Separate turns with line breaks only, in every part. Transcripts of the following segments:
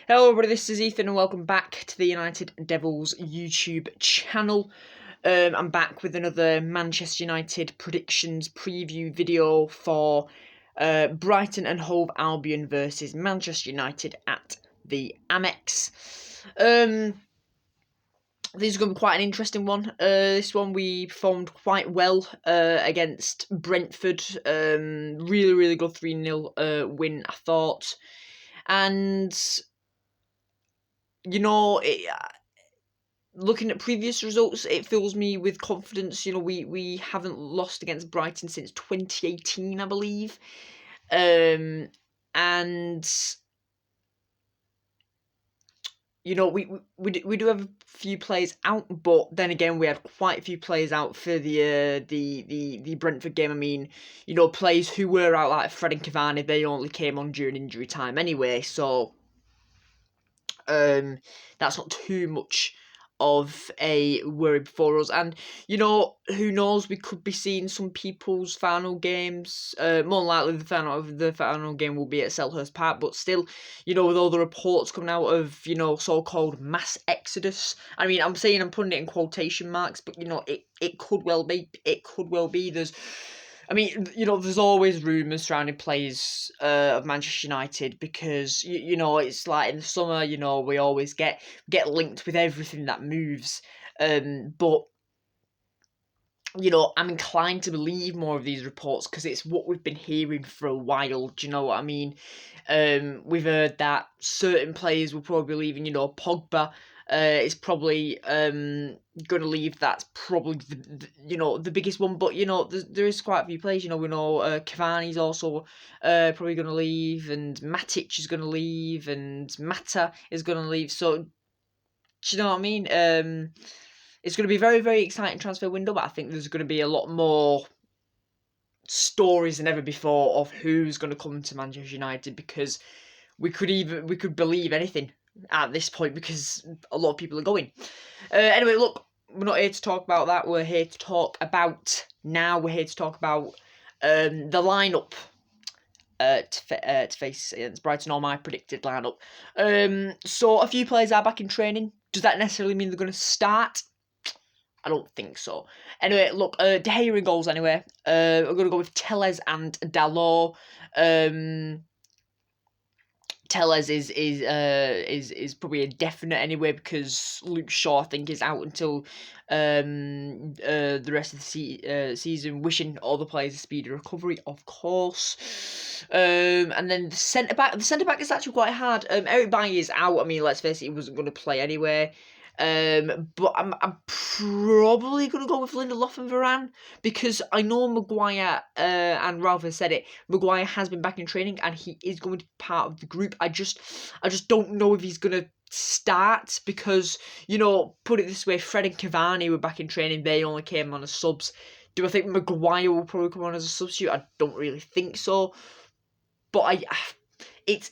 Hello everybody, this is Ethan and welcome back to the United Devils YouTube channel. I'm back with another Manchester United predictions preview video for Brighton and Hove Albion versus Manchester United at the Amex. This is going to be quite an interesting one. This one we performed quite well against Brentford. Really good 3-0 win, I thought. And looking at previous results, it fills me with confidence. We haven't lost against Brighton since 2018, I believe. And we do have a few players out, but then again, we had quite a few players out for the Brentford game. I mean, players who were out like Fred and Cavani, they only came on during injury time anyway, so that's not too much of a worry for us. And who knows, we could be seeing some people's final games. More likely the final game will be at Selhurst Park, but still, with all the reports coming out of so-called mass exodus. I mean, I'm putting it in quotation marks, but it could well be. There's always rumours surrounding players of Manchester United because, it's like in the summer, we always get linked with everything that moves. But, I'm inclined to believe more of these reports because it's what we've been hearing for a while. Do you know what I mean? We've heard that certain players will probably be leaving, Pogba. Is probably going to leave. That's probably the biggest one. But there is quite a few players. We know Cavani's also probably going to leave, and Matic is going to leave, and Mata is going to leave. So do you know what I mean? It's going to be a very exciting transfer window, but I think there's going to be a lot more stories than ever before of who's going to come to Manchester United, because we could believe anything at this point because a lot of people are going. Anyway, look, we're not here to talk about that. We're here to talk about now. We're here to talk about the lineup to face against Brighton, or my predicted lineup. So a few players are back in training. Does that necessarily mean they're going to start? I don't think so. Anyway, look, De Gea in goals anyway. I'm going to go with Telles and Dalot. Telles is probably a definite anyway, because Luke Shaw, I think, is out until the rest of the season. Wishing all the players a speedy recovery, of course. And then the centre back is actually quite hard. Eric Bailly is out. I mean, let's face it, he wasn't going to play anyway. But I'm probably going to go with Lindelof and Varane, because I know Maguire, and Ralph has said it, Maguire has been back in training and he is going to be part of the group. I just don't know if he's going to start, because, put it this way, Fred and Cavani were back in training, they only came on as subs. Do I think Maguire will probably come on as a substitute? I don't really think so. But it's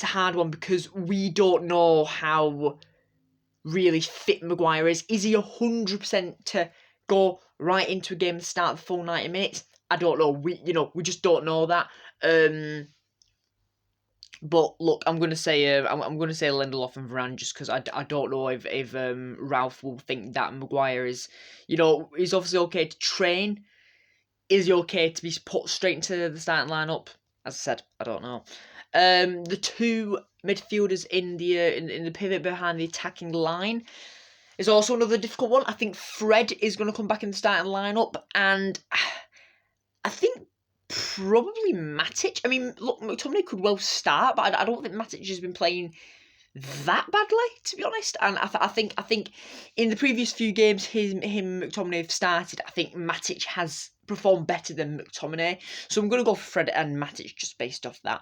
a hard one, because we don't know how really fit Maguire is. Is he 100% to go right into a game and start the full 90 minutes? I don't know. We just don't know that. But look, I'm gonna say Lindelof and Varane, just because I don't know if Ralph will think that Maguire is, he's obviously okay to train. Is he okay to be put straight into the starting lineup? As I said, I don't know. The two midfielders in the pivot behind the attacking line is also another difficult one. I think Fred is going to come back in the starting lineup, and I think probably Matic. I mean, look, McTominay could well start, but I don't think Matic has been playing that badly, to be honest. And I think in the previous few games, McTominay have started. I think Matic has performed better than McTominay, so I'm going to go for Fred and Matic just based off that.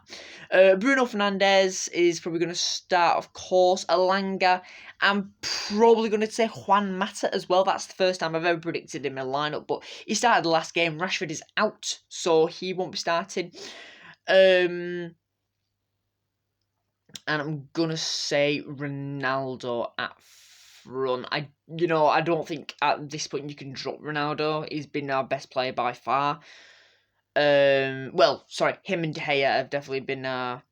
Bruno Fernandes is probably going to start, of course. Elanga, I'm probably going to say Juan Mata as well. That's the first time I've ever predicted him in a lineup, but he started the last game. Rashford is out, so he won't be starting. And I'm gonna say Ronaldo at front. I don't think at this point you can drop Ronaldo. He's been our best player by far. Well, sorry, him and De Gea have definitely been our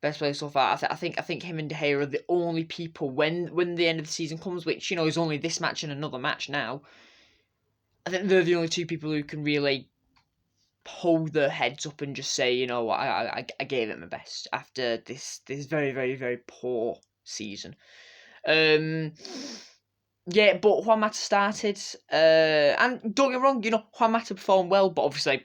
Best player so far. I think him and De Gea are the only people when the end of the season comes, which is only this match and another match now. I think they're the only two people who can really hold their heads up and just say, I gave it my best after this very, very, very poor season. Yeah, but Juan Mata started, and don't get me wrong, Juan Mata performed well, but obviously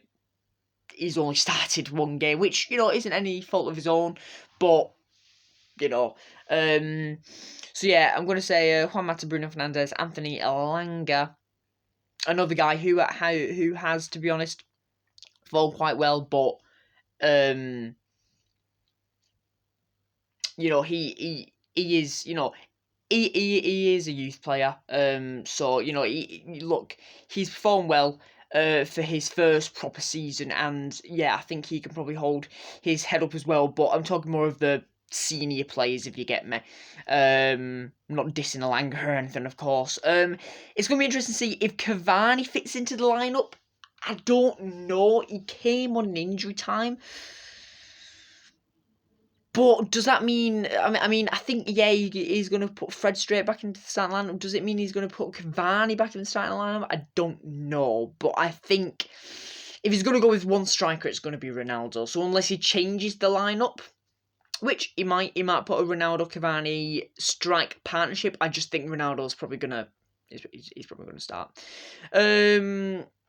he's only started one game, which isn't any fault of his own, but so yeah, I'm gonna say Juan Mata, Bruno Fernandes, Anthony Elanga, another guy who has, to be honest, performed quite well, but he is, he is a youth player. So look, he's performed well for his first proper season, and yeah, I think he can probably hold his head up as well. But I'm talking more of the senior players, if you get me. Not dissing Alanga or anything, of course. It's gonna be interesting to see if Cavani fits into the lineup. I don't know. He came on an injury time. But does that mean? I think he's going to put Fred straight back into the starting lineup. Does it mean he's going to put Cavani back in the starting lineup? I don't know, but I think if he's going to go with one striker, it's going to be Ronaldo. So unless he changes the lineup, which he might put a Ronaldo Cavani strike partnership. I just think Ronaldo's probably gonna he's probably gonna start.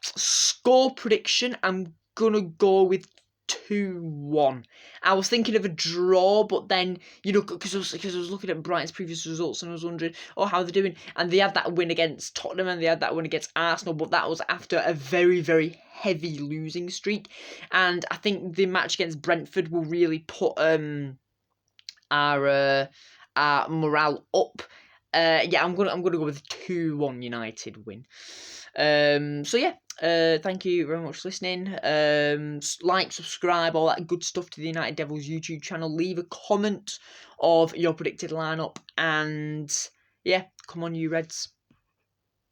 Score prediction. I'm gonna go with 2-1. I was thinking of a draw, but then because I was looking at Brighton's previous results and I was wondering, how they're doing, and they had that win against Tottenham and they had that win against Arsenal, but that was after a very, very heavy losing streak, and I think the match against Brentford will really put our morale up. I'm gonna go with 2-1 United win. So yeah, thank you very much for listening. Like, subscribe, all that good stuff to the United Devils YouTube channel. Leave a comment of your predicted lineup, and yeah, come on, you Reds.